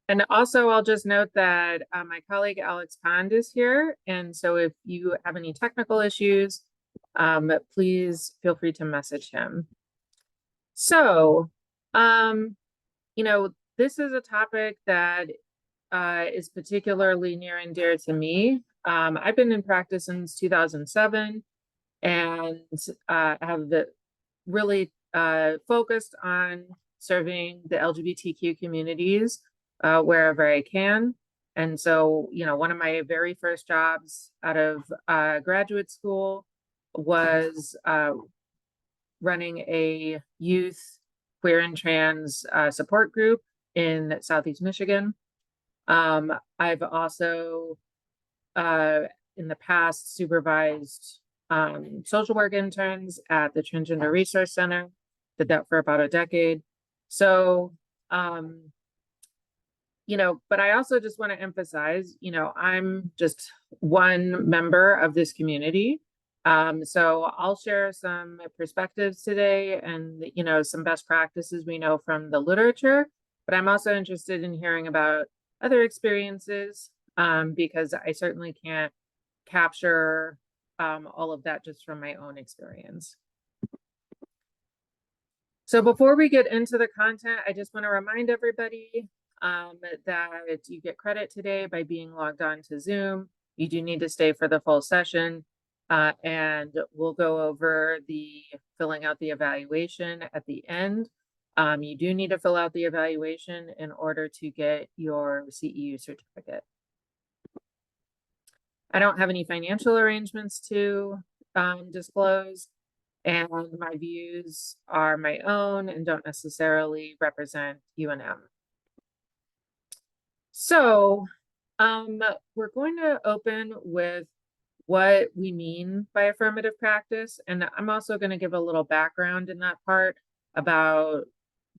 And also, I'll just note that my colleague Alex Pond is here. And so if you have any technical issues, please feel free to message him. So, um, this is a topic that is particularly near and dear to me. I've been in practice since 2007 and have really focused on serving the LGBTQ communities wherever I can. And so, one of my very first jobs out of graduate school was running a youth queer and trans support group in Southeast Michigan. I've also, in the past, supervised social work interns at the Transgender Resource Center, did that for about a decade. So, but I also just want to emphasize, I'm just one member of this community. So I'll share some perspectives today and, some best practices we know from the literature, but I'm also interested in hearing about other experiences because I certainly can't capture all of that just from my own experience. So before we get into the content, I just want to remind everybody that you get credit today by being logged on to Zoom. You do need to stay for the full session. And we'll go over the filling out the evaluation at the end. You do need to fill out the evaluation in order to get your CEU certificate. I don't have any financial arrangements to disclose, and my views are my own and don't necessarily represent UNM. So we're going to open with what we mean by affirmative practice. And I'm also going to give a little background in that part about,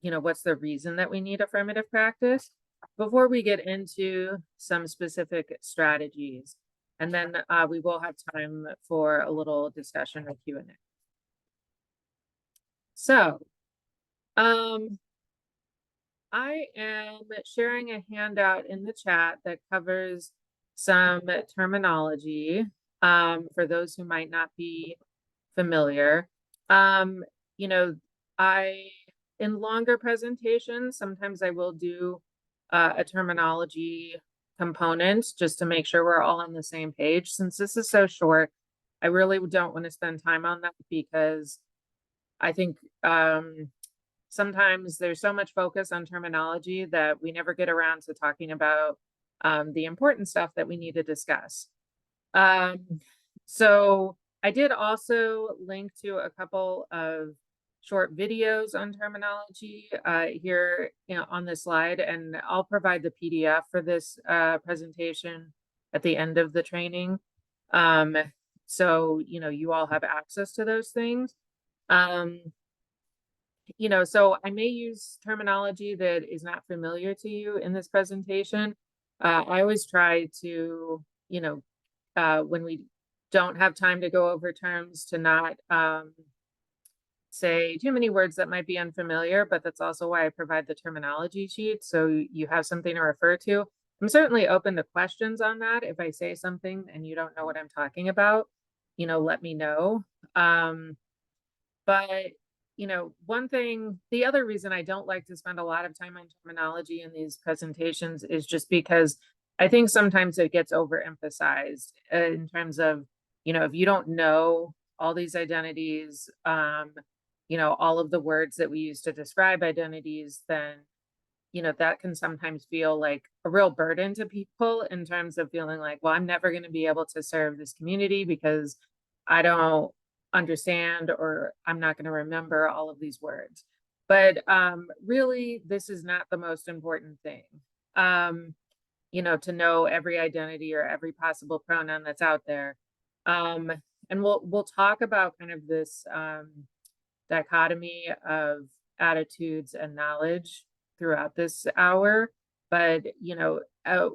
what's the reason that we need affirmative practice before we get into some specific strategies. And then we will have time for a little discussion or Q&A. So, I am sharing a handout in the chat that covers some terminology for those who might not be familiar. In longer presentations, sometimes I will do a terminology component just to make sure we're all on the same page. Since this is so short, I really don't want to spend time on that because I think sometimes there's so much focus on terminology that we never get around to talking about the important stuff that we need to discuss. So I did also link to a couple of short videos on terminology here on this slide, and I'll provide the PDF for this presentation at the end of the training. So, you all have access to those things. So I may use terminology that is not familiar to you in this presentation. I always try to, when we don't have time to go over terms, to not say too many words that might be unfamiliar, but that's also why I provide the terminology sheet, so you have something to refer to. I'm certainly open to questions on that. If I say something and you don't know what I'm talking about, let me know. But one thing, the other reason I don't like to spend a lot of time on terminology in these presentations is just because I think sometimes it gets overemphasized in terms of, if you don't know all these identities, all of the words that we use to describe identities, then, that can sometimes feel like a real burden to people in terms of feeling like, well, I'm never going to be able to serve this community because I don't understand, or I'm not going to remember all of these words. But really, this is not the most important thing, to know every identity or every possible pronoun that's out there. And we'll talk about kind of this dichotomy of attitudes and knowledge throughout this hour. But,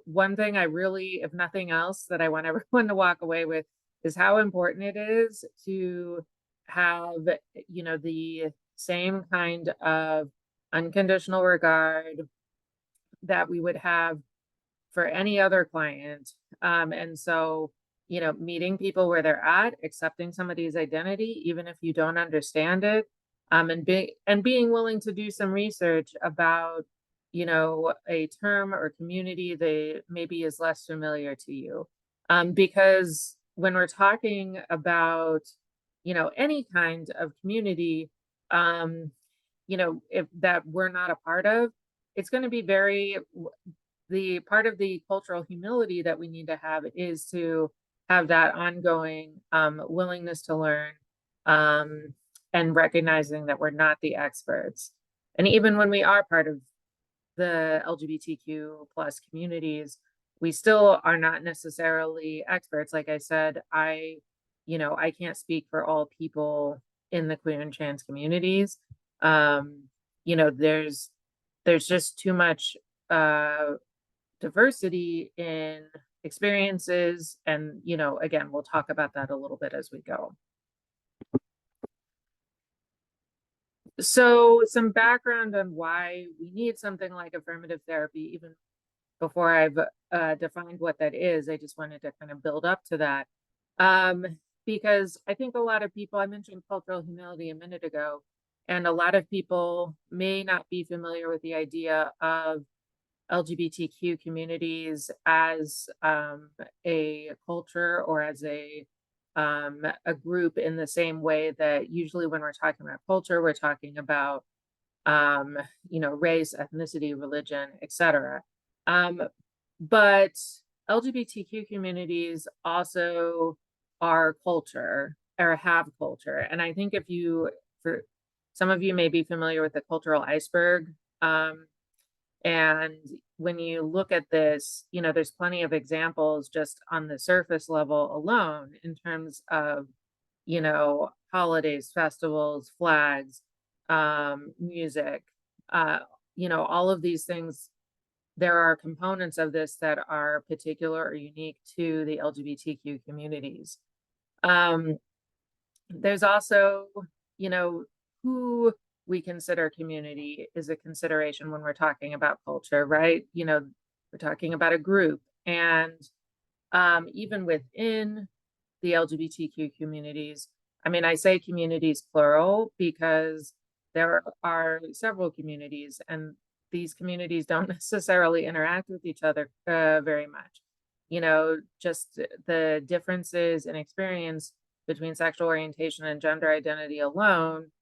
one thing I really, if nothing else, that I want everyone to walk away with is how important it is to have, the same kind of unconditional regard that we would have for any other client. And so, meeting people where they're at, accepting somebody's identity, even if you don't understand it, and being willing to do some research about, a term or community that maybe is less familiar to you. Because when we're talking about, any kind of community, um, if that we're not a part of, it's going to be the part of the cultural humility that we need to have is to have that ongoing willingness to learn, um, and recognizing that we're not the experts. And even when we are part of the LGBTQ plus communities, we still are not necessarily experts. Like I said, I can't speak for all people in the queer and trans communities. Um, there's just too much diversity in experiences. And, again, we'll talk about that a little bit as we go. So some background on why we need something like affirmative therapy, even before I've defined what that is. I just wanted to kind of build up to that. Because I think a lot of people, I mentioned cultural humility a minute ago, and a lot of people may not be familiar with the idea of LGBTQ communities as a culture or as a group, in the same way that usually when we're talking about culture, we're talking about race, ethnicity, religion, etc. But LGBTQ communities also are culture or have culture. And I think for some of you may be familiar with the cultural iceberg. And when you look at this, there's plenty of examples just on the surface level alone in terms of, holidays, festivals, flags, music, all of these things. There are components of this that are particular or unique to the LGBTQ communities. There's also, who we consider community is a consideration when we're talking about culture, right? We're talking about a group. And even within the LGBTQ communities, I say communities plural because there are several communities, and these communities don't necessarily interact with each other very much. Just the differences in experience between sexual orientation and gender identity alone,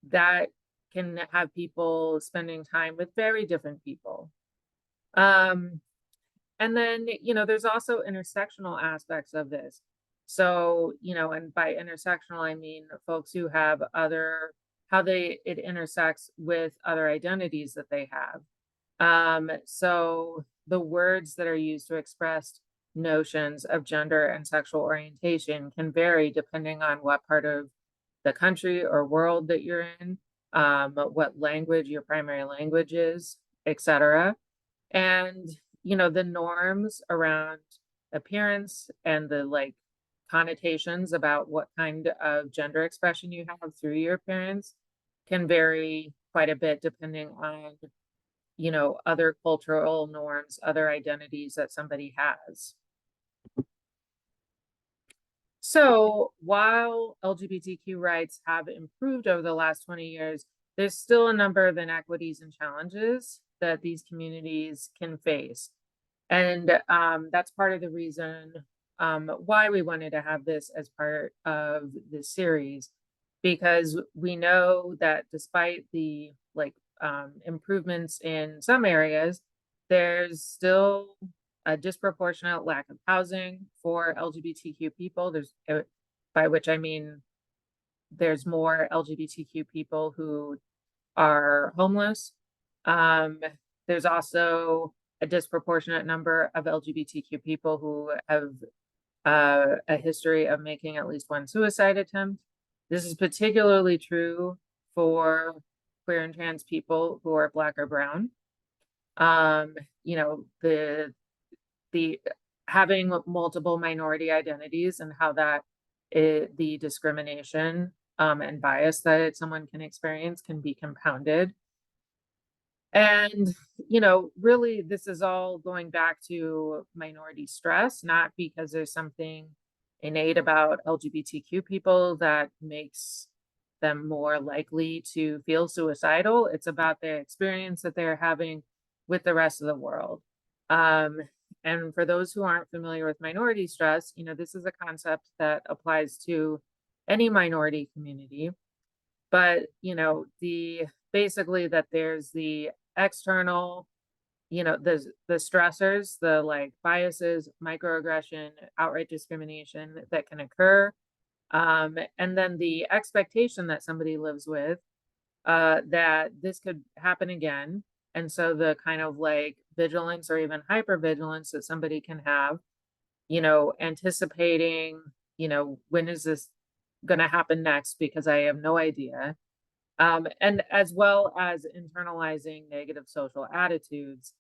that can have people spending time with very different people. And then, there's also intersectional aspects of this. So, and by intersectional, I mean folks who have how it intersects with other identities that they have. So the words that are used to express notions of gender and sexual orientation can vary depending on what part of the country or world that you're in, what language your primary language is, etc. And, the norms around appearance and the connotations about what kind of gender expression you have through your appearance can vary quite a bit depending on, other cultural norms, other identities that somebody has. So while LGBTQ rights have improved over the last 20 years, there's still a number of inequities and challenges that these communities can face. And that's part of the reason why we wanted to have this as part of the series, because we know that despite the improvements in some areas, there's still a disproportionate lack of housing for LGBTQ people. By which I mean there's more LGBTQ people who are homeless. There's also a disproportionate number of LGBTQ people who have a history of making at least one suicide attempt. This is particularly true for queer and trans people who are Black or brown. The having multiple minority identities and how the discrimination and bias that someone can experience can be compounded. And, really, this is all going back to minority stress, not because there's something innate about LGBTQ people that makes them more likely to feel suicidal. It's about the experience that they're having with the rest of the world. Um, and for those who aren't familiar with minority stress, this is a concept that applies to any minority community. But, the basically that there's the external, the stressors, the like biases, microaggression, outright discrimination that can occur. And then the expectation that somebody lives with, that this could happen again. And so the kind of like vigilance or even hypervigilance that somebody can have, anticipating, when is this going to happen next because I have no idea. And as well as internalizing negative social attitudes,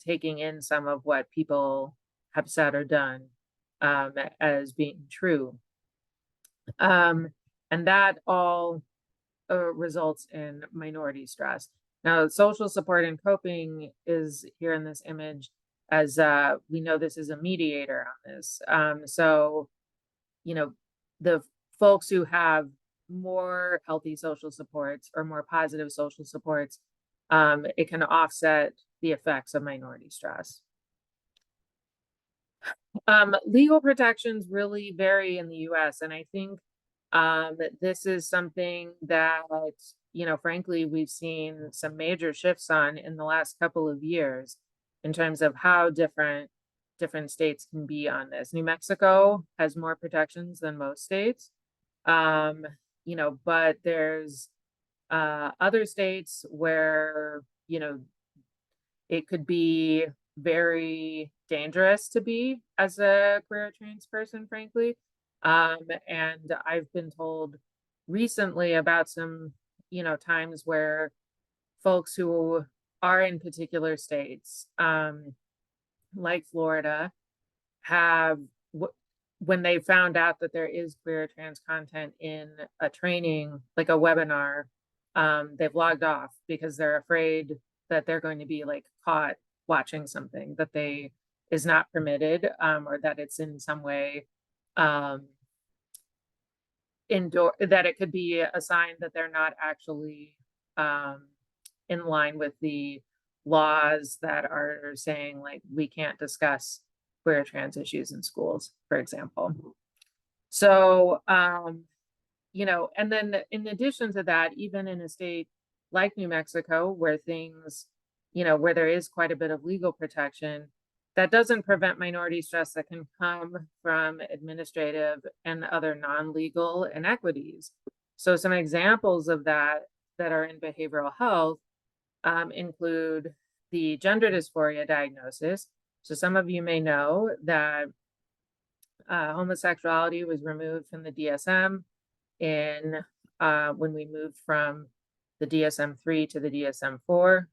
taking in some of what people have said or done as being true. And that all results in minority stress. Now, social support and coping is here in this image as we know this is a mediator on this. So, the folks who have more healthy social supports or more positive social supports, it can offset the effects of minority stress. Legal protections really vary in the US, and I think this is something that, frankly, we've seen some major shifts on in the last couple of years in terms of how different states can be on this. New Mexico has more protections than most states. But there's other states where, it could be very dangerous to be as a queer or trans person, frankly. And I've been told recently about some, times where folks who are in particular states, like Florida, have when they found out that there is queer or trans content in a training, like a webinar, they've logged off because they're afraid that they're going to be like caught watching something that they is not permitted, or that it's in some way that it could be a sign that they're not actually in line with the laws that are saying like we can't discuss queer or trans issues in schools, for example. So, and then in addition to that, even in a state like New Mexico, where things, where there is quite a bit of legal protection, that doesn't prevent minority stress that can come from administrative and other non-legal inequities. So some examples of that are in behavioral health include the gender dysphoria diagnosis. So some of you may know that homosexuality was removed from the DSM in when we moved from the DSM-3 to the DSM-4,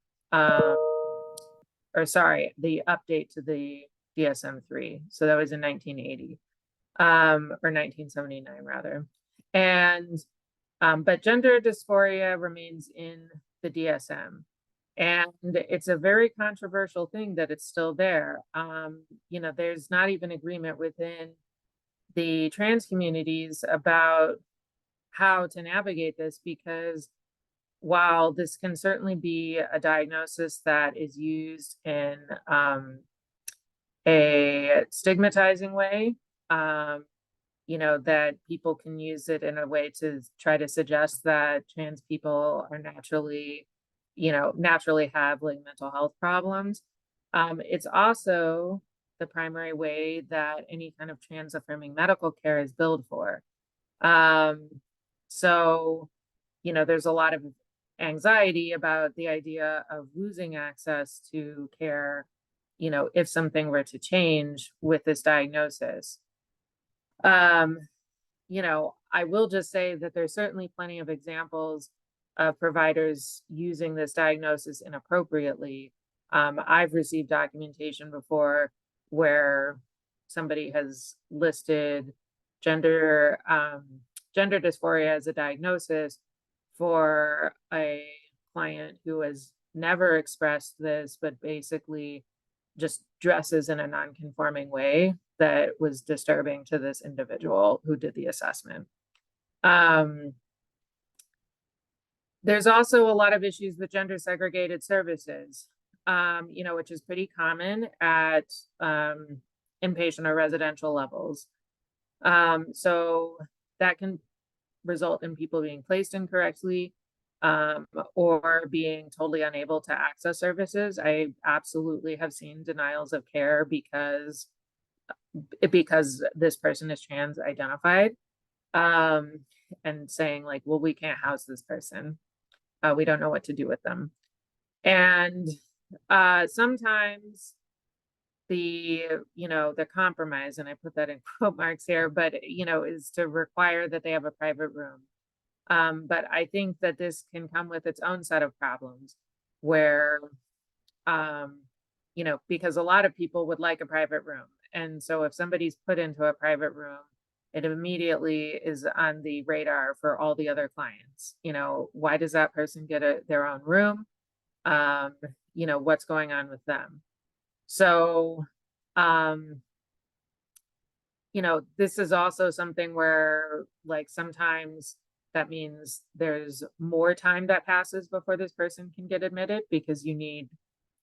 or sorry, the update to the DSM-3. So that was in 1980, or 1979 rather. And but gender dysphoria remains in the DSM. And it's a very controversial thing that it's still there. There's not even agreement within the trans communities about how to navigate this, because while this can certainly be a diagnosis that is used in a stigmatizing way, that people can use it in a way to try to suggest that trans people are naturally have like mental health problems. It's also the primary way that any kind of trans affirming medical care is billed for. So, there's a lot of anxiety about the idea of losing access to care, if something were to change with this diagnosis. I will just say that there's certainly plenty of examples of providers using this diagnosis inappropriately. I've received documentation before where somebody has listed gender dysphoria as a diagnosis for a client who has never expressed this, but basically just dresses in a non-conforming way that was disturbing to this individual who did the assessment. There's also a lot of issues with gender segregated services, which is pretty common at inpatient or residential levels. So that can result in people being placed incorrectly, or being totally unable to access services. I absolutely have seen denials of care because this person is trans identified, and saying like, well, we can't house this person. We don't know what to do with them. And sometimes the compromise, and I put that in quote marks here, but, is to require that they have a private room. But I think that this can come with its own set of problems where, because a lot of people would like a private room. And so if somebody's put into a private room, it immediately is on the radar for all the other clients. Why does that person get their own room? What's going on with them? So, this is also something where, like, sometimes that means there's more time that passes before this person can get admitted because you need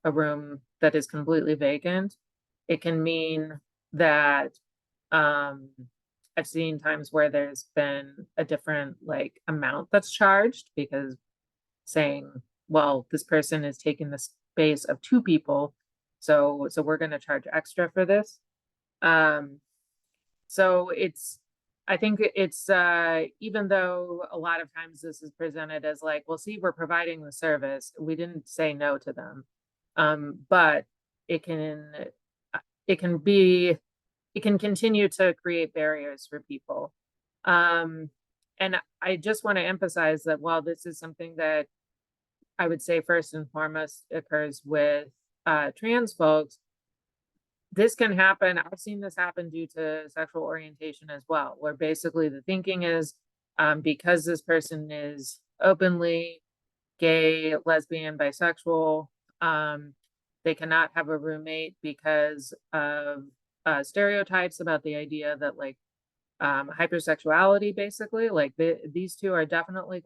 a room that is completely vacant. It can mean that, I've seen times where there's been a different amount that's charged because saying, well, this person is taking the space of 2 people, so we're going to charge extra for this. So I think it's even though a lot of times this is presented as like, well, see, we're providing the service, we didn't say no to them, but it can continue to create barriers for people. And I just want to emphasize that while this is something that I would say first and foremost occurs with trans folks, this can happen. I've seen this happen due to sexual orientation as well, where basically the thinking is, because this person is openly gay, lesbian, bisexual, they cannot have a roommate because of stereotypes about the idea that hypersexuality, basically, these two are definitely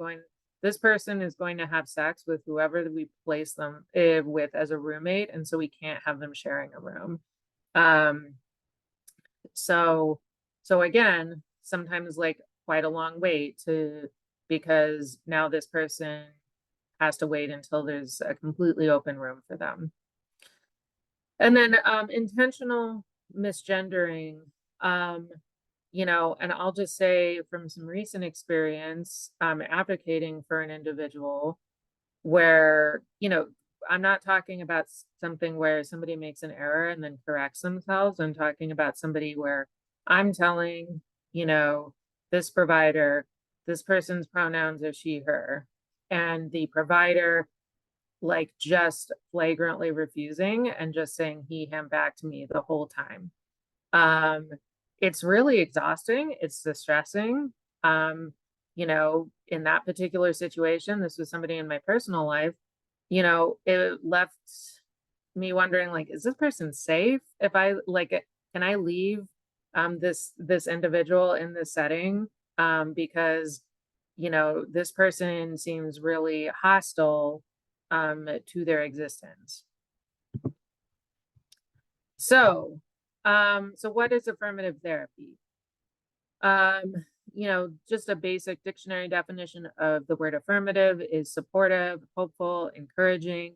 this person is going to have sex with whoever we place them with as a roommate, and so we can't have them sharing a room. So again, sometimes quite a long wait because now this person has to wait until there's a completely open room for them. And then intentional misgendering, and I'll just say from some recent experience, advocating for an individual where, I'm not talking about something where somebody makes an error and then corrects themselves. I'm talking about somebody where I'm telling, this provider, this person's pronouns are she, her, and the provider just flagrantly refusing and just saying he, him back to me the whole time. It's really exhausting. It's distressing. In that particular situation, this was somebody in my personal life, it left me wondering, is this person safe? If I can I leave this individual in this setting? Because, this person seems really hostile to their existence. So what is affirmative therapy? Just a basic dictionary definition of the word affirmative is supportive, hopeful, encouraging.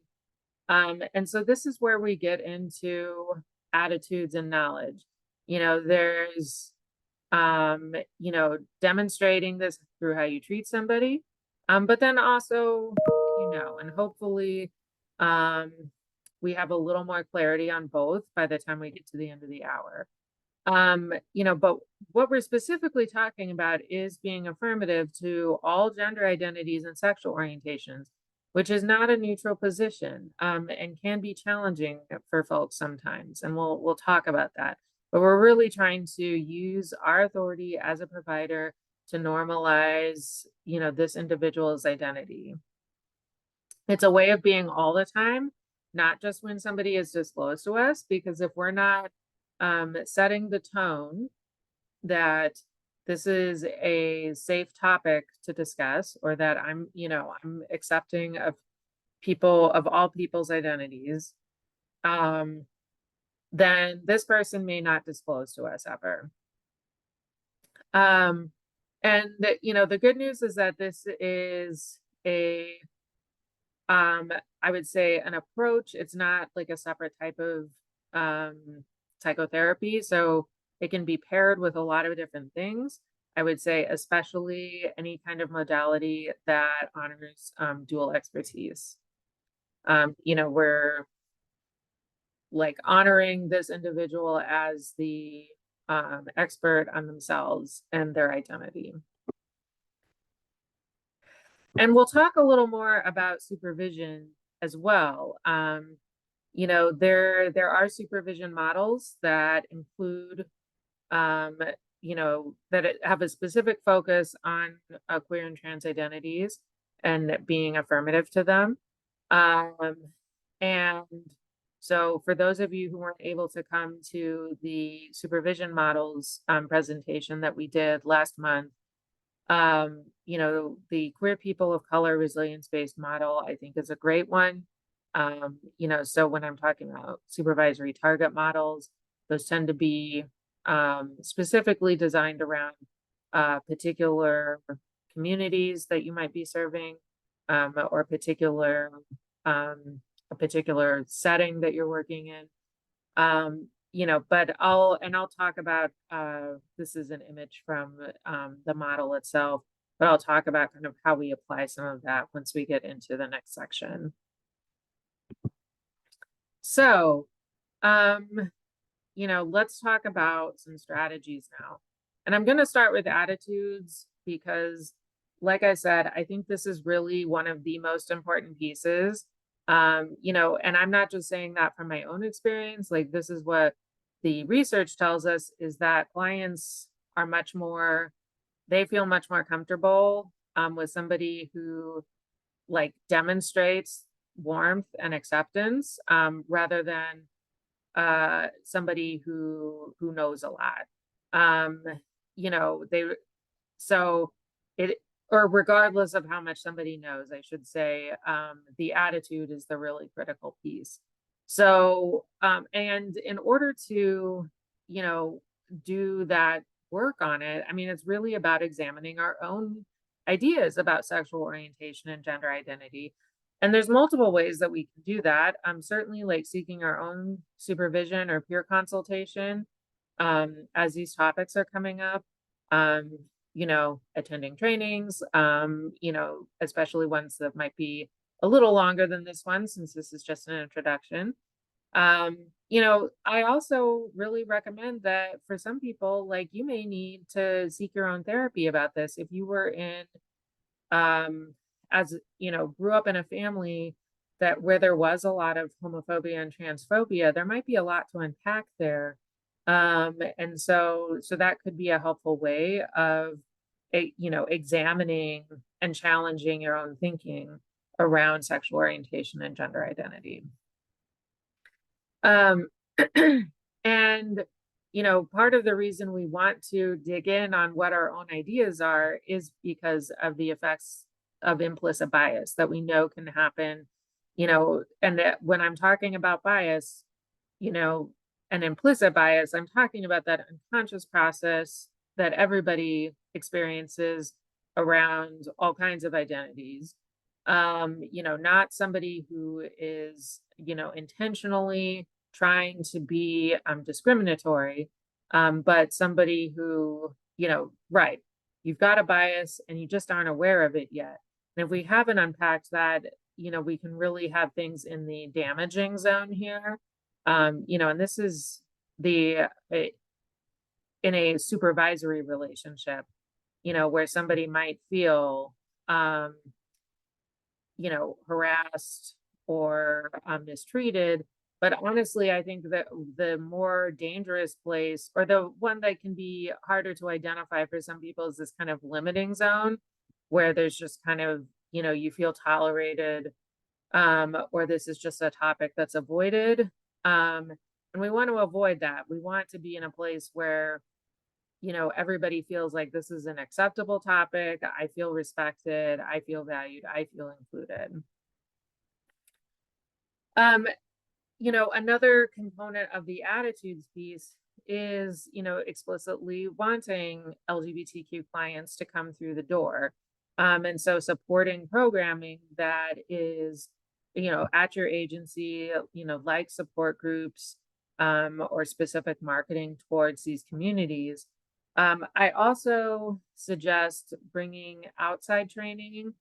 And so this is where we get into attitudes and knowledge. There's, demonstrating this through how you treat somebody, but then also, and hopefully, we have a little more clarity on both by the time we get to the end of the hour. But what we're specifically talking about is being affirmative to all gender identities and sexual orientations, which is not a neutral position, and can be challenging for folks sometimes. And we'll talk about that. But we're really trying to use our authority as a provider to normalize, this individual's identity. It's a way of being all the time, not just when somebody is disclosed to us, because if we're not setting the tone that this is a safe topic to discuss, or that I'm accepting of people, of all people's identities, then this person may not disclose to us ever. And the good news is that this is I would say an approach. It's not like a separate type of psychotherapy. So it can be paired with a lot of different things. I would say, especially any kind of modality that honors dual expertise. We're like honoring this individual as the expert on themselves and their identity. And we'll talk a little more about supervision as well. There are supervision models that include, that have a specific focus on queer and trans identities and being affirmative to them. And so for those of you who weren't able to come to the supervision models presentation that we did last month, the queer people of color resilience-based model, I think, is a great one. So when I'm talking about supervisory target models, those tend to be specifically designed around particular communities that you might be serving, or a particular setting that you're working in. But I'll talk about, this is an image from the model itself, but I'll talk about kind of how we apply some of that once we get into the next section. So, let's talk about some strategies now. And I'm going to start with attitudes because, like I said, I think this is really one of the most important pieces. And I'm not just saying that from my own experience. Like, this is what the research tells us, is that clients are they feel much more comfortable with somebody who like demonstrates warmth and acceptance rather than somebody who knows a lot. Or regardless of how much somebody knows, I should say, the attitude is the really critical piece. So, and in order to, do that work on it, I mean, it's really about examining our own ideas about sexual orientation and gender identity. And there's multiple ways that we can do that. Certainly like seeking our own supervision or peer consultation as these topics are coming up. Attending trainings, especially ones that might be a little longer than this one, since this is just an introduction. I also really recommend that for some people, like, you may need to seek your own therapy about this. If you were grew up in a family where there was a lot of homophobia and transphobia, there might be a lot to unpack there. And so that could be a helpful way of, examining and challenging your own thinking around sexual orientation and gender identity. And, part of the reason we want to dig in on what our own ideas are is because of the effects of implicit bias that we know can happen, and that when I'm talking about bias, an implicit bias, I'm talking about that unconscious process that everybody experiences around all kinds of identities. Not somebody who is, intentionally trying to be discriminatory, but somebody who, right, you've got a bias and you just aren't aware of it yet. And if we haven't unpacked that, we can really have things in the damaging zone here. And this is in a supervisory relationship, where somebody might feel, harassed or mistreated. But honestly, I think that the more dangerous place, or the one that can be harder to identify for some people, is this kind of limiting zone where there's just kind of, you feel tolerated or this is just a topic that's avoided. And we want to avoid that. We want to be in a place where, everybody feels like this is an acceptable topic. I feel respected. I feel valued. I feel included. Another component of the attitudes piece is, explicitly wanting LGBTQ clients to come through the door. And so supporting programming that is, at your agency, like support groups, or specific marketing towards these communities. I also suggest bringing outside training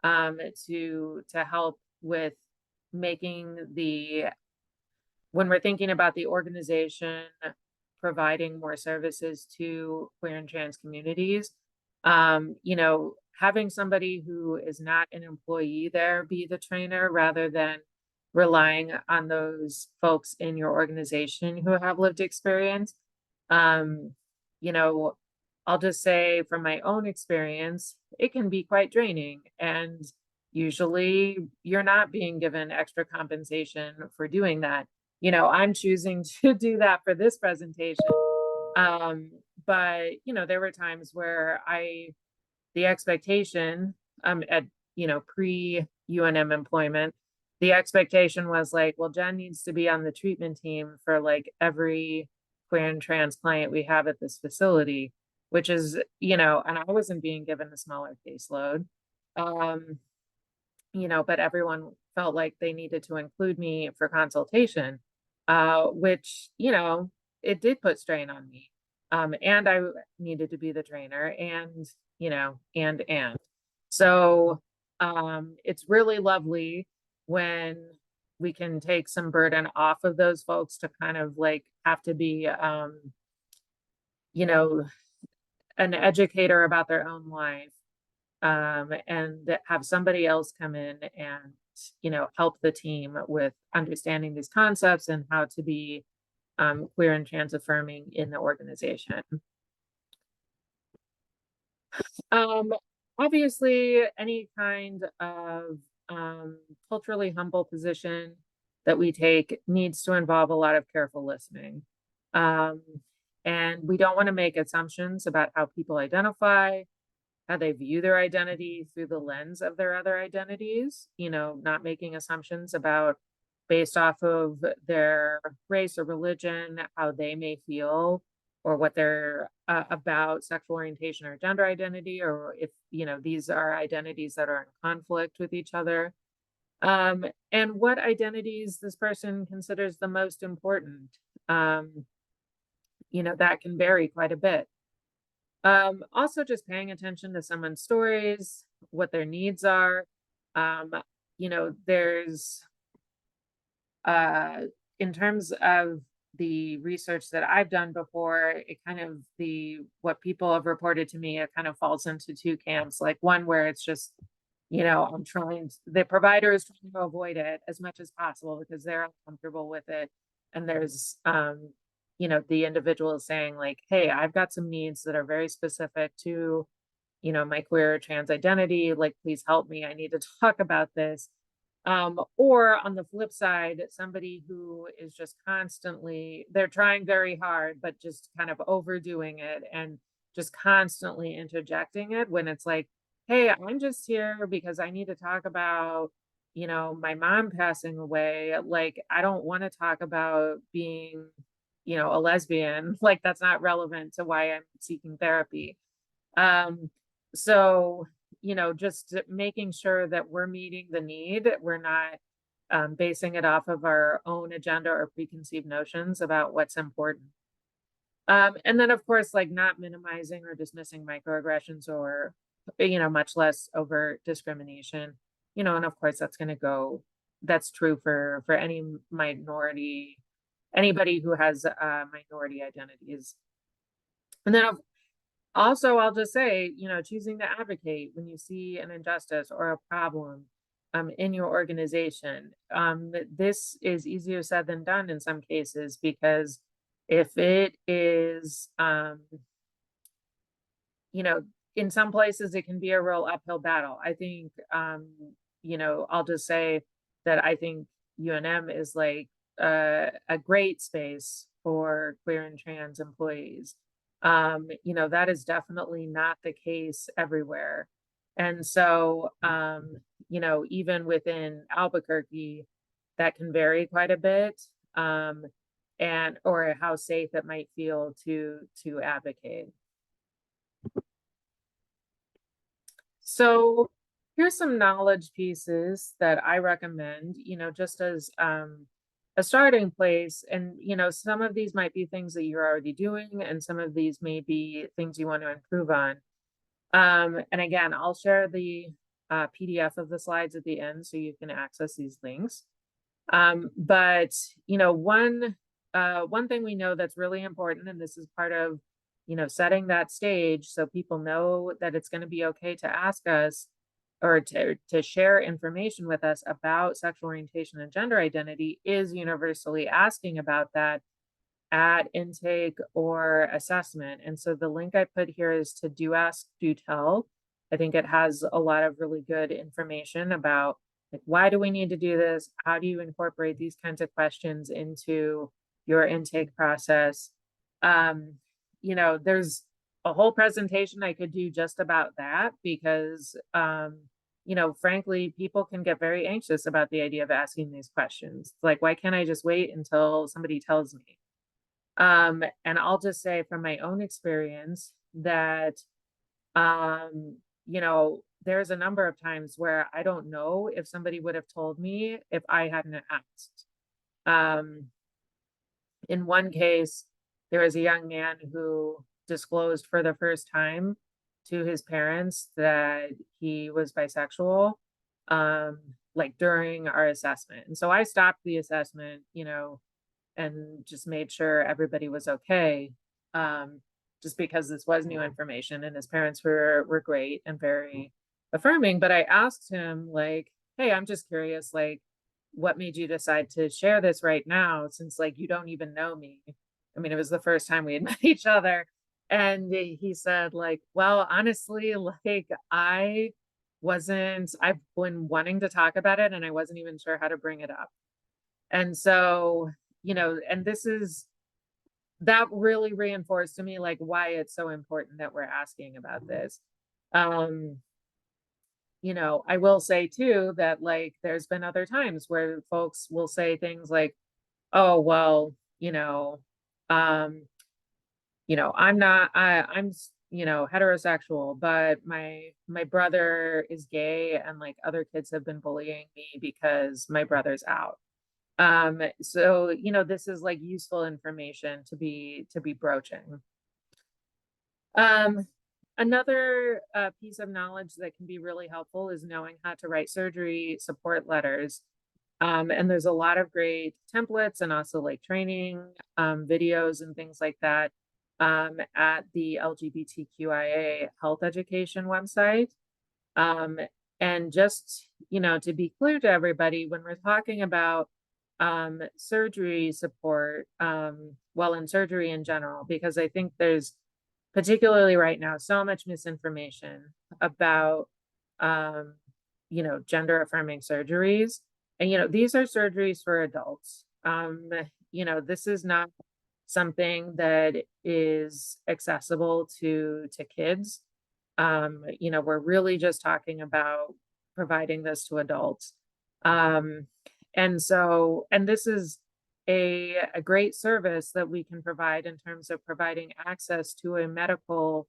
to help with making when we're thinking about the organization providing more services to queer and trans communities, having somebody who is not an employee there be the trainer rather than relying on those folks in your organization who have lived experience. Um, I'll just say from my own experience, it can be quite draining, and usually you're not being given extra compensation for doing that. I'm choosing to do that for this presentation. But there were times where the expectation, at, pre-UNM employment, the expectation was like, well, Jen needs to be on the treatment team for like every queer and trans client we have at this facility, which is, and I wasn't being given a smaller caseload. But everyone felt like they needed to include me for consultation, which, it did put strain on me. And I needed to be the trainer and, and. So it's really lovely when we can take some burden off of those folks to kind of like have to be, an educator about their own life, and have somebody else come in and, help the team with understanding these concepts and how to be queer and trans affirming in the organization. Obviously, any kind of culturally humble position that we take needs to involve a lot of careful listening. And we don't want to make assumptions about how people identify, how they view their identity through the lens of their other identities, not making assumptions about based off of their race or religion, how they may feel or what they're about sexual orientation or gender identity, or if, these are identities that are in conflict with each other. And what identities this person considers the most important. That can vary quite a bit. Also just paying attention to someone's stories, what their needs are. There's in terms of the research that I've done before, it kind of what people have reported to me, it kind of falls into two camps. Like one where it's just, the provider is trying to avoid it as much as possible because they're uncomfortable with it. And there's, the individual is saying like, hey, I've got some needs that are very specific to, my queer or trans identity. Like, please help me. I need to talk about this. Or on the flip side, somebody who is just constantly, they're trying very hard, but just kind of overdoing it and just constantly interjecting it when it's like, hey, I'm just here because I need to talk about, my mom passing away. Like, I don't want to talk about being, a lesbian. Like, that's not relevant to why I'm seeking therapy. So, just making sure that we're meeting the need, we're not basing it off of our own agenda or preconceived notions about what's important. And then, of course, like not minimizing or dismissing microaggressions or, much less overt discrimination, and of course, that's true for any minority, anybody who has minority identities. And then also, I'll just say, choosing to advocate when you see an injustice or a problem in your organization. This is easier said than done in some cases, because if it is, in some places it can be a real uphill battle. I think, I'll just say that I think UNM is like a great space for queer and trans employees. That is definitely not the case everywhere. And so, even within Albuquerque, that can vary quite a bit, and or how safe it might feel to advocate. So here's some knowledge pieces that I recommend, just as a starting place. And, some of these might be things that you're already doing, and some of these may be things you want to improve on. And again, I'll share the PDF of the slides at the end so you can access these links. But one thing we know that's really important, and this is part of setting that stage so people know that it's going to be okay to ask us or to share information with us about sexual orientation and gender identity, is universally asking about that at intake or assessment. And so the link I put here is to Do Ask, Do Tell. I think it has a lot of really good information about, like, why do we need to do this? How do you incorporate these kinds of questions into your intake process? There's a whole presentation I could do just about that because, frankly, people can get very anxious about the idea of asking these questions. Like, why can't I just wait until somebody tells me? And I'll just say from my own experience that, there's a number of times where I don't know if somebody would have told me if I hadn't asked. In one case, there was a young man who disclosed for the first time to his parents that he was bisexual, like during our assessment. And so I stopped the assessment, and just made sure everybody was okay. Just because this was new information, and his parents were great and very affirming. But I asked him, like, hey, I'm just curious, like, what made you decide to share this right now, since like you don't even know me? I mean, it was the first time we had met each other. And he said, like, well, honestly, like, I've been wanting to talk about it and I wasn't even sure how to bring it up. And so, and that really reinforced to me, like, why it's so important that we're asking about this. I will say too that, like, there's been other times where folks will say things like, oh, well, I'm heterosexual, but my brother is gay, and like other kids have been bullying me because my brother's out. So this is like useful information to be broaching. Another piece of knowledge that can be really helpful is knowing how to write surgery support letters. And there's a lot of great templates and also like training videos and things like that at the LGBTQIA health education website. And just, to be clear to everybody, when we're talking about surgery support, and surgery in general, because I think there's, particularly right now, so much misinformation about, gender affirming surgeries. And, these are surgeries for adults. This is not something that is accessible to kids. We're really just talking about providing this to adults. And this is a great service that we can provide in terms of providing access to a medical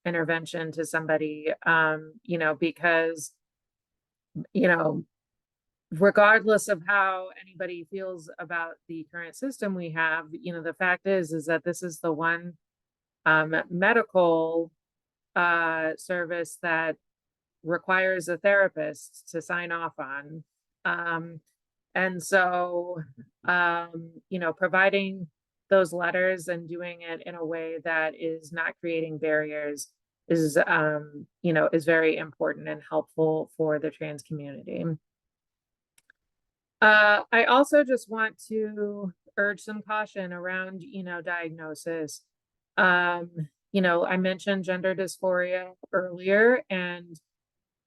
intervention to somebody, because, regardless of how anybody feels about the current system we have, the fact is that this is the one medical service that requires a therapist to sign off on. And so, providing those letters and doing it in a way that is not creating barriers is very important and helpful for the trans community. I also just want to urge some caution around, diagnosis. I mentioned gender dysphoria earlier, and,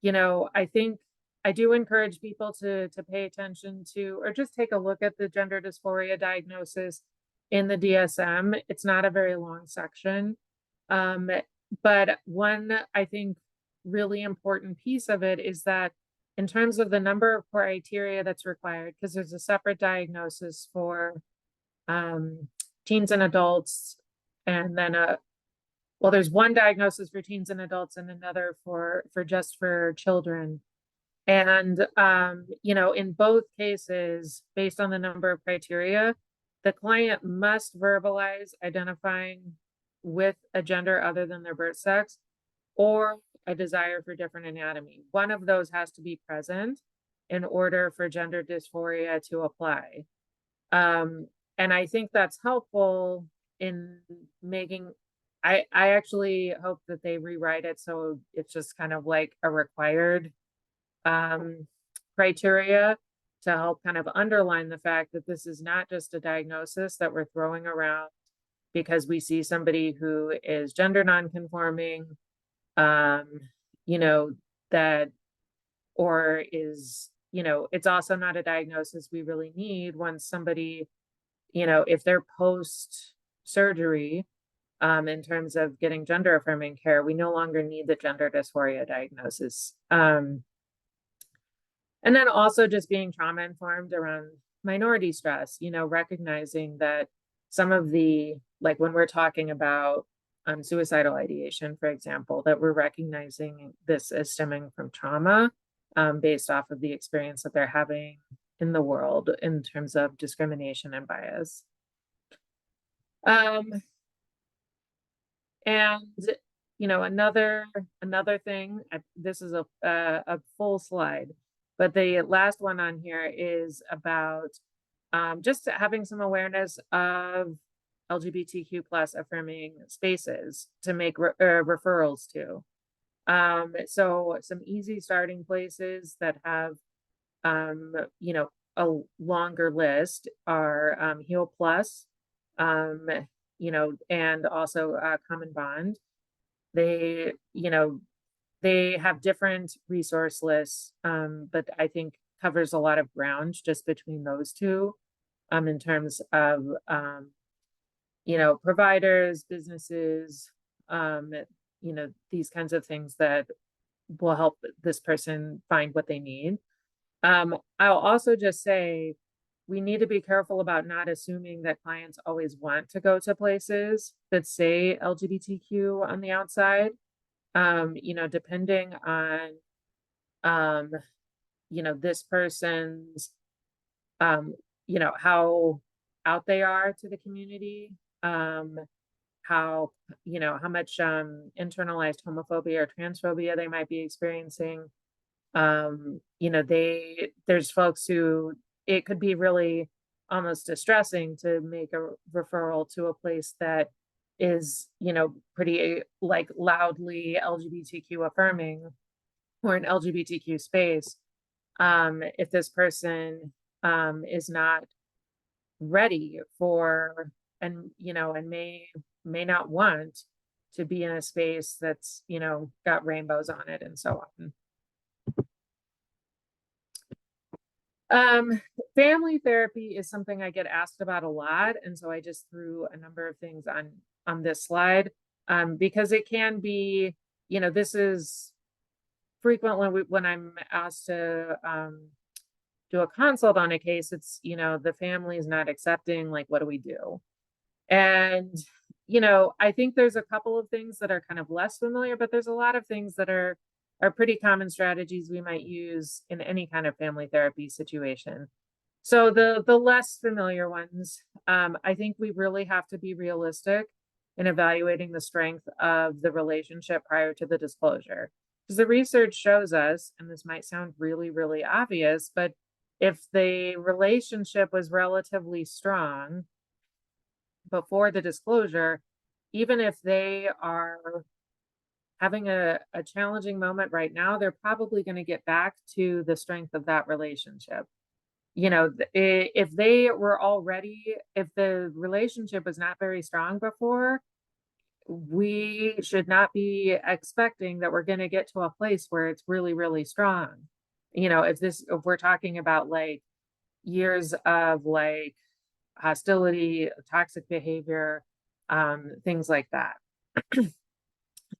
I think I do encourage people to pay attention to, or just take a look at the gender dysphoria diagnosis in the DSM. It's not a very long section. But one, I think, really important piece of it is that in terms of the number of criteria that's required, because there's a separate diagnosis for teens and adults, and then well, there's one diagnosis for teens and adults and another for children. And in both cases, based on the number of criteria, the client must verbalize identifying with a gender other than their birth sex or a desire for different anatomy. One of those has to be present in order for gender dysphoria to apply. And I think that's helpful in making, I actually hope that they rewrite it so it's just kind of like a required criteria to help kind of underline the fact that this is not just a diagnosis that we're throwing around because we see somebody who is gender nonconforming, that, or is, it's also not a diagnosis we really need when somebody, if they're post surgery, in terms of getting gender affirming care, we no longer need the gender dysphoria diagnosis. And then also just being trauma informed around minority stress, recognizing that some of the, like when we're talking about suicidal ideation, for example, that we're recognizing this as stemming from trauma based off of the experience that they're having in the world in terms of discrimination and bias. And another thing, this is a full slide, but the last one on here is about just having some awareness of LGBTQ plus affirming spaces to make referrals to. So some easy starting places that have, a longer list are Heal Plus, and also Common Bond. They, they have different resource lists, but I think covers a lot of ground just between those two, in terms of, providers, businesses, these kinds of things that will help this person find what they need. I'll also just say, we need to be careful about not assuming that clients always want to go to places that say LGBTQ on the outside. Depending on, this person's, how out they are to the community, how much internalized homophobia or transphobia they might be experiencing. There's folks who, it could be really almost distressing to make a referral to a place that is, pretty like loudly LGBTQ affirming or an LGBTQ space. If this person is not ready for, and may not want to be in a space that's, got rainbows on it and so on. Family therapy is something I get asked about a lot. And so I just threw a number of things on this slide, because it can be, this is frequently when I'm asked to do a consult on a case, it's, the family is not accepting, like, what do we do? And, I think there's a couple of things that are kind of less familiar, but there's a lot of things that are pretty common strategies we might use in any kind of family therapy situation. So the less familiar ones, I think we really have to be realistic in evaluating the strength of the relationship prior to the disclosure. Because the research shows us, and this might sound really, really obvious, but if the relationship was relatively strong before the disclosure, even if they are having a challenging moment right now, they're probably going to get back to the strength of that relationship. If they were already, if the relationship was not very strong before, we should not be expecting that we're going to get to a place where it's really, really strong. if we're talking about like years of like hostility, toxic behavior, things like that.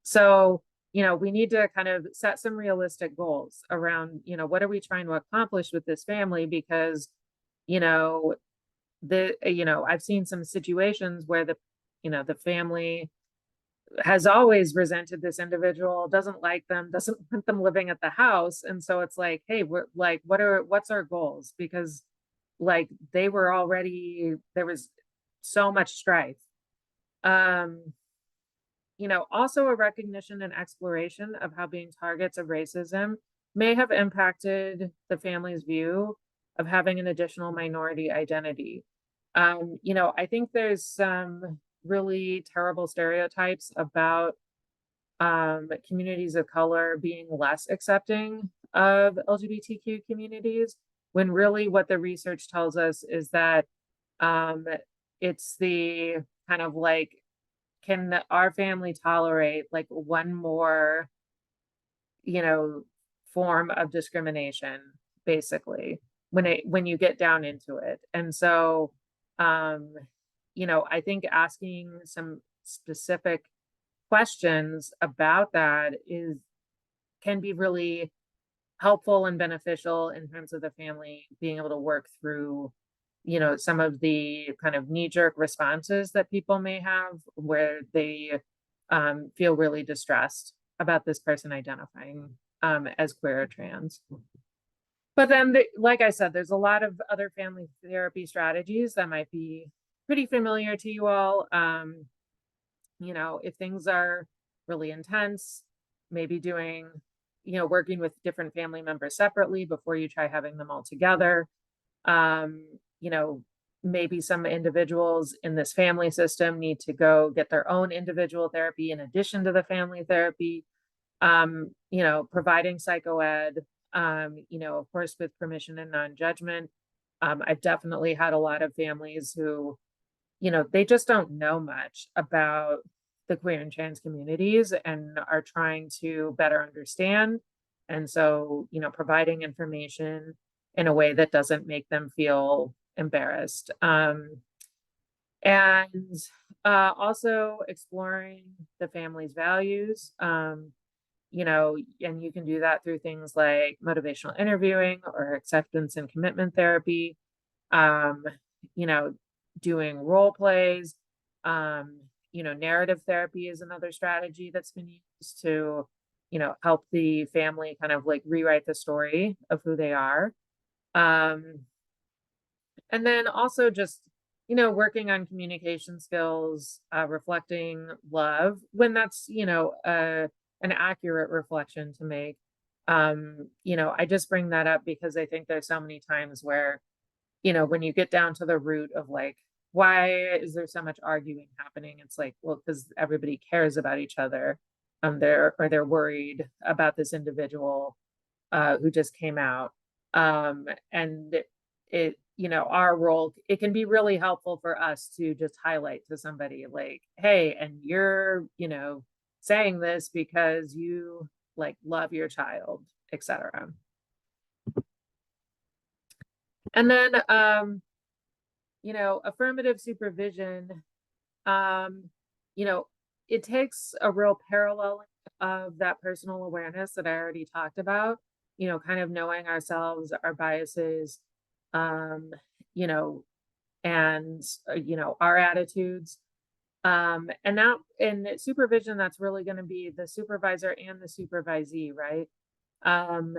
So, we need to kind of set some realistic goals around, what are we trying to accomplish with this family? Because, I've seen some situations where the family has always resented this individual, doesn't like them, doesn't want them living at the house. And so it's like, hey, we're like, what's our goals? Because like there was so much strife. Um, also a recognition and exploration of how being targets of racism may have impacted the family's view of having an additional minority identity. I think there's some really terrible stereotypes about communities of color being less accepting of LGBTQ communities, when really what the research tells us is that it's the kind of like, can our family tolerate like one more, form of discrimination, basically, when you get down into it. And so, I think asking some specific questions about that can be really helpful and beneficial in terms of the family being able to work through, some of the kind of knee-jerk responses that people may have where they feel really distressed about this person identifying as queer or trans. But then, like I said, there's a lot of other family therapy strategies that might be pretty familiar to you all. If things are really intense, maybe doing, working with different family members separately before you try having them all together. Maybe some individuals in this family system need to go get their own individual therapy in addition to the family therapy. Providing psychoed, of course, with permission and non-judgment. I've definitely had a lot of families who, they just don't know much about the queer and trans communities and are trying to better understand. And so, providing information in a way that doesn't make them feel embarrassed. And also exploring the family's values, and you can do that through things like motivational interviewing or acceptance and commitment therapy, um, you know, doing role plays, narrative therapy is another strategy that's been used to, help the family kind of like rewrite the story of who they are. And then also just, working on communication skills, reflecting love when that's, an accurate reflection to make. I just bring that up because I think there's so many times where, when you get down to the root of like, why is there so much arguing happening? It's like, well, because everybody cares about each other. They're worried about this individual who just came out. And our role, it can be really helpful for us to just highlight to somebody like, hey, and you're, saying this because you like love your child, etc. And then, affirmative supervision, it takes a real parallel of that personal awareness that I already talked about, kind of knowing ourselves, our biases, um, you know, and, our attitudes. And now in supervision, that's really going to be the supervisor and the supervisee, right? Um,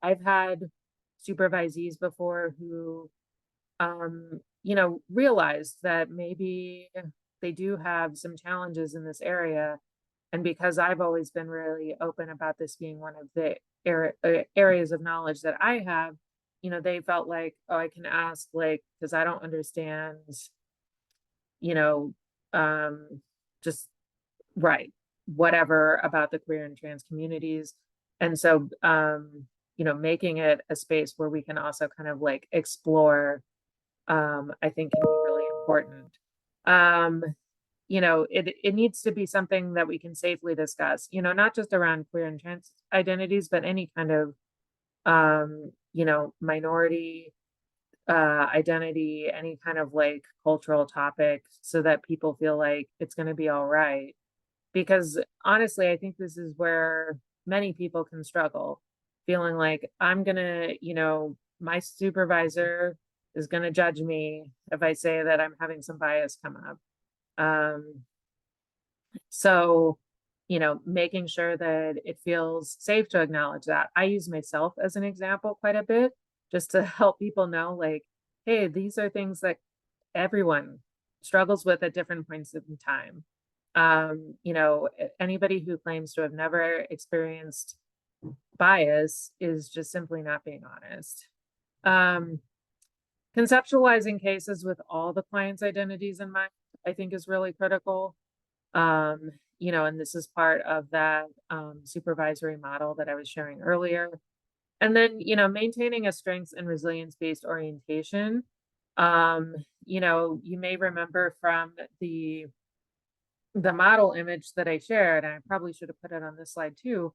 I've had supervisees before who, realized that maybe they do have some challenges in this area. And because I've always been really open about this being one of the areas of knowledge that I have, they felt like, oh, I can ask, like, because I don't understand, you know, just right, whatever about the queer and trans communities. And so, making it a space where we can also kind of like explore, I think can be really important. It needs to be something that we can safely discuss, not just around queer and trans identities, but any kind of minority identity, any kind of like cultural topic, so that people feel like it's going to be all right. Because honestly, I think this is where many people can struggle, feeling like I'm going to, my supervisor is going to judge me if I say that I'm having some bias come up. Um, so, making sure that it feels safe to acknowledge that. I use myself as an example quite a bit, just to help people know, like, hey, these are things that everyone struggles with at different points in time. Anybody who claims to have never experienced bias is just simply not being honest. Conceptualizing cases with all the client's identities in mind, I think, is really critical. And this is part of that supervisory model that I was sharing earlier. And then, maintaining a strengths and resilience-based orientation. You may remember from the model image that I shared, and I probably should have put it on this slide too.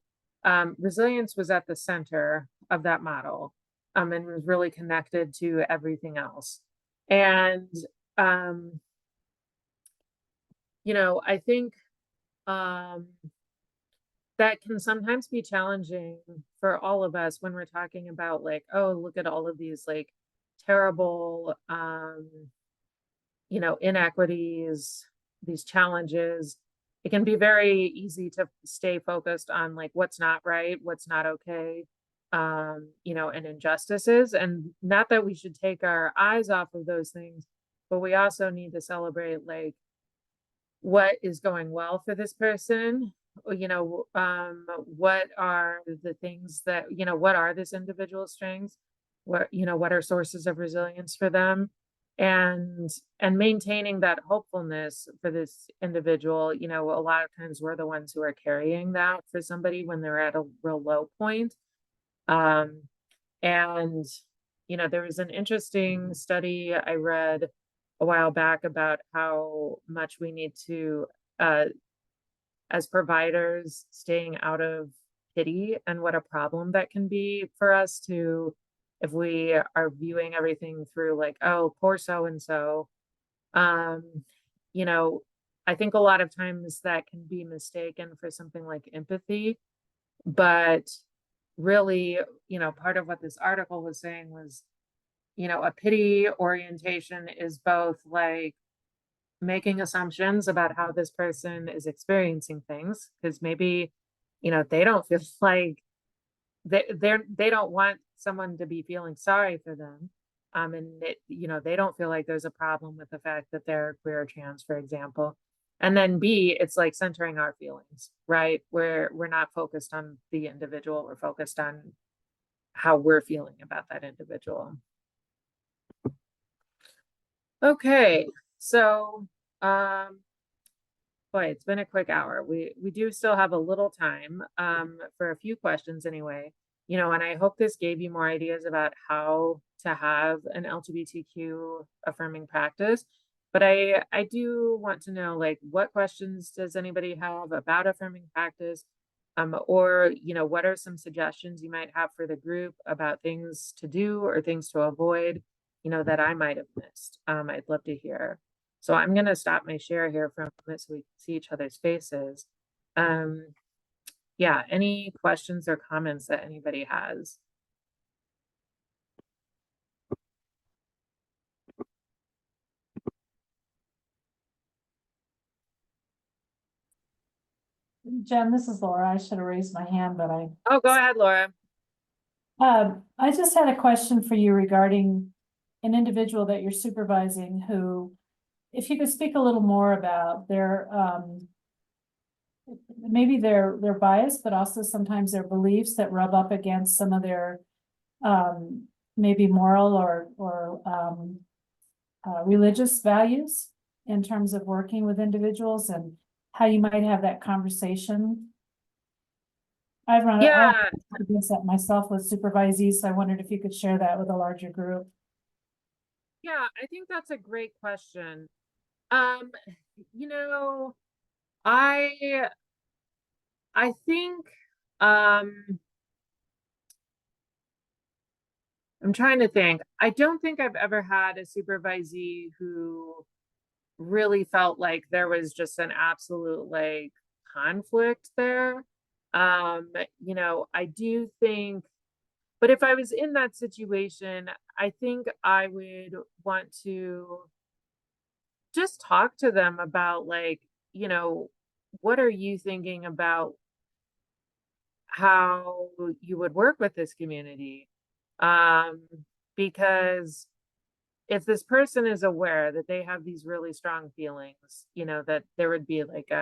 Resilience was at the center of that model, and was really connected to everything else. And, I think that can sometimes be challenging for all of us when we're talking about, like, oh, look at all of these like terrible, inequities, these challenges. It can be very easy to stay focused on like what's not right, what's not okay, and injustices. And not that we should take our eyes off of those things, but we also need to celebrate like what is going well for this person. What are the things that, what are this individual's strengths? What are sources of resilience for them? And maintaining that hopefulness for this individual. A lot of times we're the ones who are carrying that for somebody when they're at a real low point. And there was an interesting study I read a while back about how much we need to, as providers, staying out of pity, and what a problem that can be for us to, if we are viewing everything through like, oh, poor so and so. I think a lot of times that can be mistaken for something like empathy, but really, part of what this article was saying was, a pity orientation is both like making assumptions about how this person is experiencing things, because maybe, they don't feel like they don't want someone to be feeling sorry for them. And they don't feel like there's a problem with the fact that they're queer or trans, for example. And then B, it's like centering our feelings, right? Where we're not focused on the individual, we're focused on how we're feeling about that individual. Okay, so boy, it's been a quick hour. We do still have a little time for a few questions anyway. And I hope this gave you more ideas about how to have an LGBTQ affirming practice. But I do want to know, like, what questions does anybody have about affirming practice? Or, what are some suggestions you might have for the group about things to do or things to avoid, that I might have missed? I'd love to hear. So I'm going to stop my share here for a moment so we can see each other's faces. Yeah, any questions or comments that anybody has? Jen, this is Laura. I should have raised my hand, but Oh, go ahead, Laura. I just had a question for you regarding an individual that you're supervising who, if you could speak a little more about their, maybe their bias, but also sometimes their beliefs that rub up against some of their, maybe moral or religious values in terms of working with individuals, and how you might have that conversation. I've run against that myself with supervisees, so I wondered if you could share that with a larger group. Yeah, I think that's a great question. You know, I think I'm trying to think. I don't think I've ever had a supervisee who really felt like there was just an absolute like conflict there. You know, I do think, but if I was in that situation, I think I would want to just talk to them about like, you know, what are you thinking about how you would work with this community? Um, because if this person is aware that they have these really strong feelings, you know, that there would be like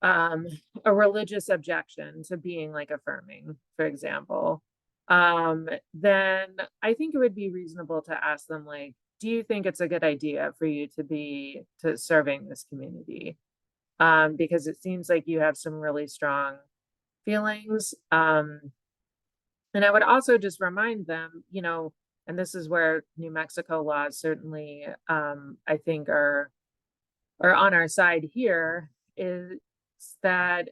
um a religious objection to being like affirming, for example, then I think it would be reasonable to ask them like, do you think it's a good idea for you to be to serving this community? Because it seems like you have some really strong feelings. And I would also just remind them, you know, and this is where New Mexico laws certainly, I think are on our side here, is that,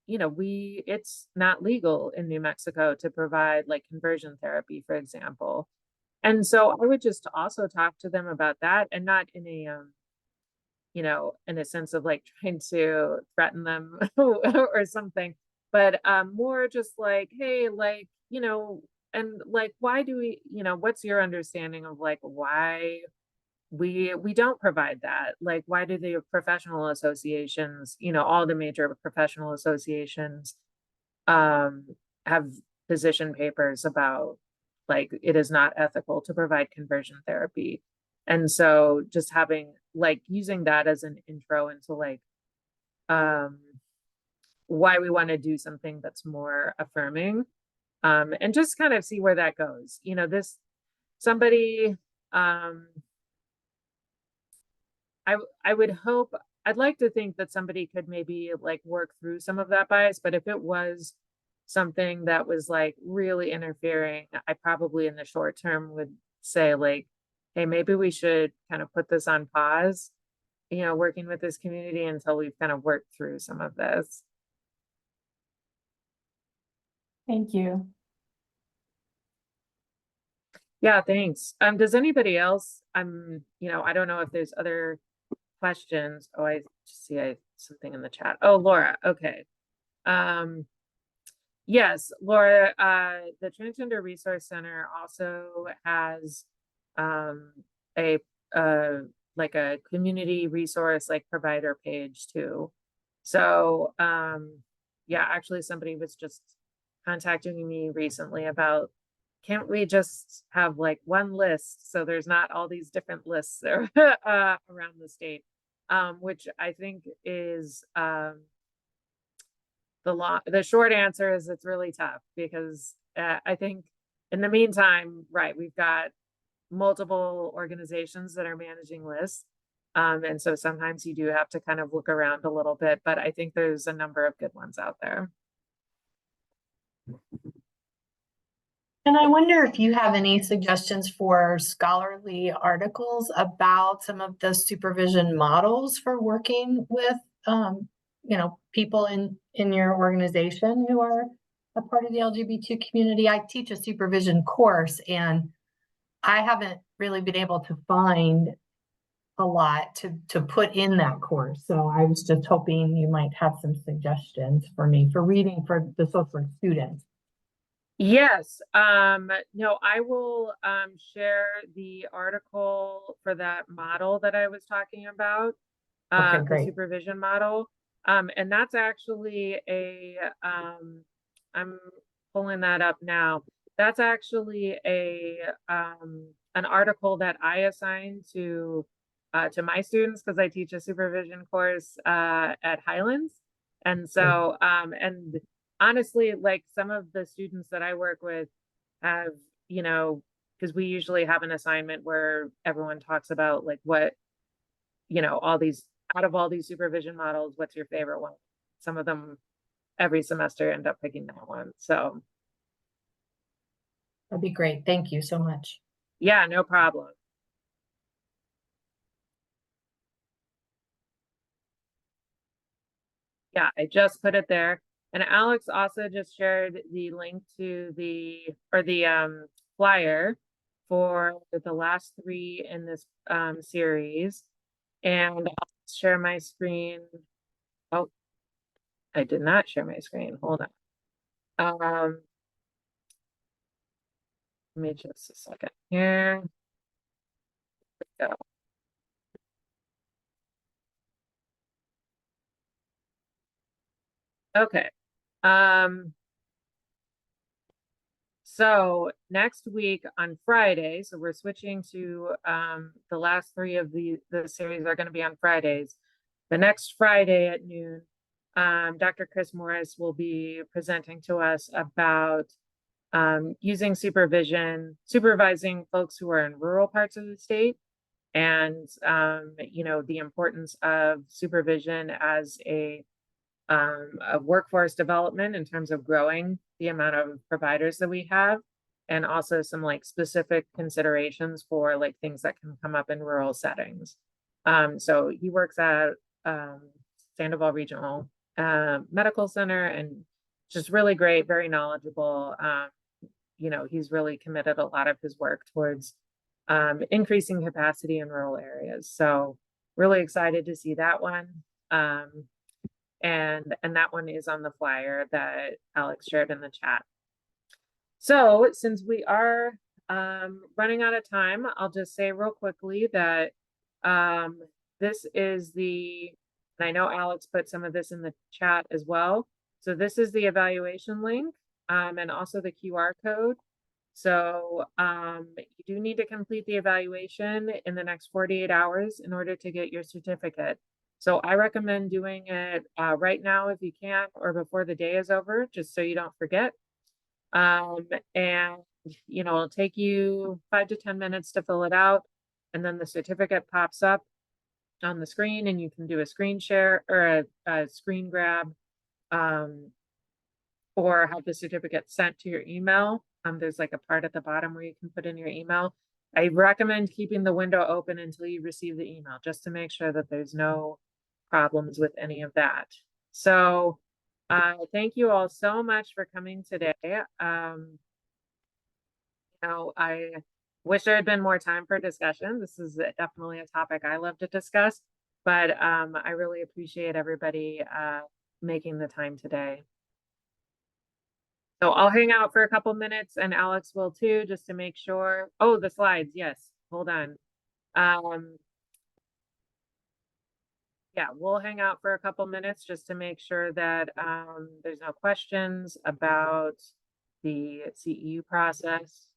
you know, it's not legal in New Mexico to provide like conversion therapy, for example. And so I would just also talk to them about that, and not in a, you know, in a sense of like trying to threaten them or something, but more just like, hey, like, you know, and like, why do we, you know, what's your understanding of like why we don't provide that? Like, why do the professional associations, you know, all the major professional associations um have position papers about like it is not ethical to provide conversion therapy? And so just having like using that as an intro into like um why we want to do something that's more affirming, and just kind of see where that goes. You know, this somebody, um I would hope, I'd like to think that somebody could maybe like work through some of that bias, but if it was something that was like really interfering, I probably in the short term would say like, hey, maybe we should kind of put this on pause, you know, working with this community until we've kind of worked through some of this. Thank you. Yeah, thanks. Does anybody else, you know, I don't know if there's other questions. Oh, I see something in the chat. Oh, Laura. Okay. Um, yes, Laura, the Transgender Resource Center also has a like a community resource like provider page too. So yeah, actually somebody was just contacting me recently about, can't we just have like one list so there's not all these different lists around the state, which I think is the short answer is it's really tough because I think in the meantime, right, we've got multiple organizations that are managing lists. And so sometimes you do have to kind of look around a little bit, but I think there's a number of good ones out there. And I wonder if you have any suggestions for scholarly articles about some of the supervision models for working with, you know, people in your organization who are a part of the LGBT community. I teach a supervision course, and I haven't really been able to find a lot to put in that course. So I was just hoping you might have some suggestions for me for reading for the social work students. Yes, no, I will share the article for that model that I was talking about, Okay, the great. supervision model. And that's actually I'm pulling that up now. That's actually an article that I assign to my students because I teach a supervision course at Highlands. And so and honestly, like some of the students that I work with have, you know, because we usually have an assignment where everyone talks about like what, you know, all these, out of all these supervision models, what's your favorite one? Some of them every semester end up picking that one. So That'd be great. Thank you so much. yeah, no problem. Yeah, I just put it there. And Alex also just shared the link to the flyer for the last 3 in this series. And I'll share my screen. Oh, I did not share my screen. Hold on. Let me just a second here. There we go. Okay. So next week on Friday, so we're switching to the last 3 of the series are going to be on Fridays. The next Friday at noon, Dr. Chris Morris will be presenting to us about using supervision, supervising folks who are in rural parts of the state, and you know, the importance of supervision as a workforce development in terms of growing the amount of providers that we have, and also some like specific considerations for like things that can come up in rural settings. So he works at Sandoval Regional Medical Center, and just really great, very knowledgeable. You know, he's really committed a lot of his work towards increasing capacity in rural areas. So really excited to see that one. And that one is on the flyer that Alex shared in the chat. So since we are running out of time, I'll just say real quickly that this is the, and I know Alex put some of this in the chat as well. So this is the evaluation link and also the QR code. So you do need to complete the evaluation in the next 48 hours in order to get your certificate. So I recommend doing it right now if you can, or before the day is over, just so you don't forget. And, you know, it'll take you 5 to 10 minutes to fill it out. And then the certificate pops up on the screen, and you can do a screen share or a screen grab, or have the certificate sent to your email. There's like a part at the bottom where you can put in your email. I recommend keeping the window open until you receive the email, just to make sure that there's no problems with any of that. So thank you all so much for coming today. You know, I wish there had been more time for discussion. This is definitely a topic I love to discuss, but I really appreciate everybody making the time today. So I'll hang out for a couple minutes, and Alex will too, just to make sure. Oh, the slides, yes, hold on. Yeah, we'll hang out for a couple minutes just to make sure that there's no questions about the CEU process.